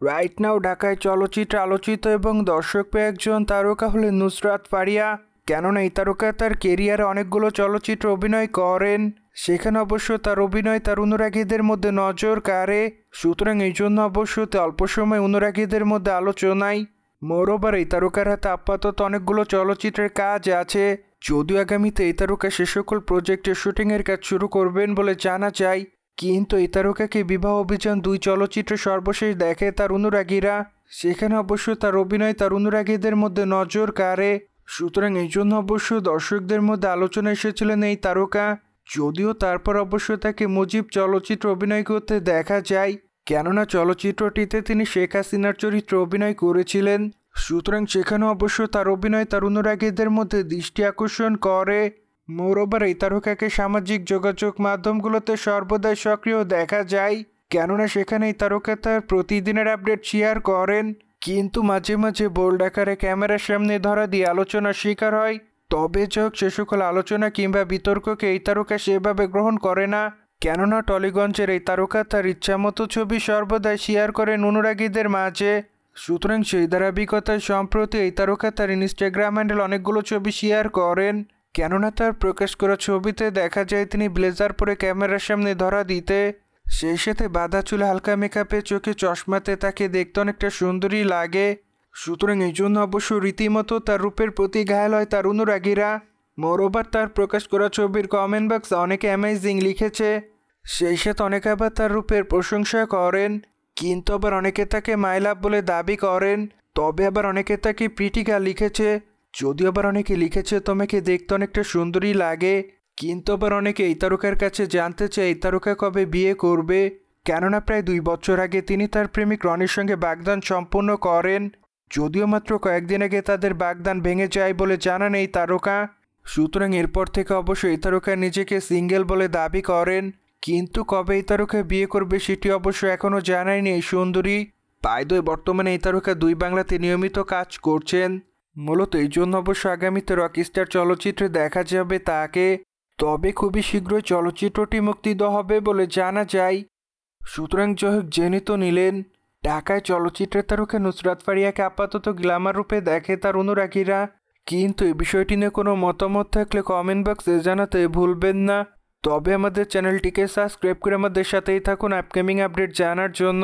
Right now ঢাকায় চলচ্চিত্রে আলোচিত এবং দর্শকপ্রিয় একজন তারকা হলেন নুসরাত ফারিয়া। কেননা এই তারকা তার কেরিয়ারে অনেকগুলো চলচ্চিত্রে অভিনয় করেন, সেখানে অবশ্য তার অভিনয় তার অনুরাগীদের মধ্যে নজর কাড়ে। সুতরাং এই জন্য অবশ্য অল্প সময় অনুরাগীদের মধ্যে আলোচনায়। মোরওভার এই তারকার হাতে আপাতত অনেকগুলো চলচ্চিত্রের কাজ আছে, যদিও আগামীতে এই তারকা সে সকল প্রজেক্টের শুটিংয়ের কাজ শুরু করবেন বলে জানা যায়। কিন্তু এই তারকাকে বিবাহ অভিযান 2 চলচ্চিত্রে সর্বশেষ দেখে তার অনুরাগীরা, সেখানে অবশ্য তার অভিনয় তার অনুরাগীদের মধ্যে নজর কাড়ে। সুতরাং এই জন্য অবশ্য দর্শকদের মধ্যে আলোচনা এসেছিলেন এই তারকা, যদিও তারপর অবশ্য তাকে মুজিব চলচ্চিত্র অভিনয় করতে দেখা যায়, কেননা চলচ্চিত্রটিতে তিনি শেখ হাসিনার চরিত্রে অভিনয় করেছিলেন। সুতরাং সেখানে অবশ্য তার অভিনয় তার অনুরাগীদের মধ্যে দৃষ্টি আকর্ষণ করে। মোরওভার এই তারকাকে সামাজিক যোগাযোগ মাধ্যমগুলোতে সর্বদাই সক্রিয় দেখা যায়, কেননা সেখানে এই তারকা তার প্রতিদিনের আপডেট শেয়ার করেন। কিন্তু মাঝে মাঝে বোল্ড আকারে ক্যামেরার সামনে ধরা দিয়ে আলোচনার শিকার হয়। তবে যাক, সে সকল আলোচনা কিংবা বিতর্ককে এই তারকা সেভাবে গ্রহণ করে না, কেননা টলিগঞ্জের এই তারকা তার ইচ্ছামতো ছবি সর্বদাই শেয়ার করেন অনুরাগীদের মাঝে। সুতরাং সেই ধারাবাহিকতায় সম্প্রতি এই তারকা তার ইনস্টাগ্রাম হ্যান্ডেল অনেকগুলো ছবি শেয়ার করেন, কেননা তার প্রকাশ করা ছবিতে দেখা যায় তিনি ব্লেজার পরে ক্যামেরার সামনে ধরা দিতে, সেই সাথে বাঁধা চুলে হালকা মেকআপে চোখে চশমাতে তাকে দেখতে অনেকটা সুন্দরী লাগে। সুতরাং এই জন্য অবশ্য রীতিমতো তার রূপের প্রতি ঘায়াল হয় তার অনুরাগীরা। মোরওভার তার প্রকাশ করা ছবির কমেন্ট বক্সে অনেকে অ্যামেজিং লিখেছে, সেই সাথে অনেকে আবার তার রূপের প্রশংসা করেন, কিন্তু আবার অনেকে তাকে মাই লাভ বলে দাবি করেন। তবে আবার অনেকে তাকে প্রিটিকা লিখেছে, যদিও আবার অনেকে লিখেছে তোমাকে দেখতে অনেকটা সুন্দরী লাগে। কিন্তু আবার অনেকে এই তারকার কাছে জানতে চায় এই তারকা কবে বিয়ে করবে, কেননা প্রায় 2 বছর আগে তিনি তার প্রেমিক রনির সঙ্গে বাগদান সম্পন্ন করেন, যদিও মাত্র কয়েকদিন আগে তাদের বাগদান ভেঙে যায় বলে জানান এই তারকা। সুতরাং এরপর থেকে অবশ্য এই তারকা নিজেকে সিঙ্গেল বলে দাবি করেন, কিন্তু কবে এই তারকা বিয়ে করবে সেটি অবশ্য এখনও জানায়নি এই সুন্দরী। বাই-দ্য-ওয়ে, বর্তমানে এই তারকা 2 বাংলাতে নিয়মিত কাজ করছেন, মূলত এই জন্য অবশ্য আগামীতে রকস্টার চলচ্চিত্রে দেখা যাবে তাকে। তবে খুবই শীঘ্রই চলচ্চিত্রটি মুক্তি দেওয়া হবে বলে জানা যায়। সুতরাং যাই হোক, জেনে তো নিলেন ঢাকায় চলচ্চিত্রের তারকা নুসরাত ফারিয়াকে আপাতত গ্ল্যামার রূপে দেখে তার অনুরাগীরা। কিন্তু এই বিষয়টি নিয়ে কোনো মতামত থাকলে কমেন্ট বক্সে জানাতে ভুলবেন না। তবে আমাদের চ্যানেলটিকে সাবস্ক্রাইব করে আমাদের সাথেই থাকুন আপকামিং আপডেট জানার জন্য।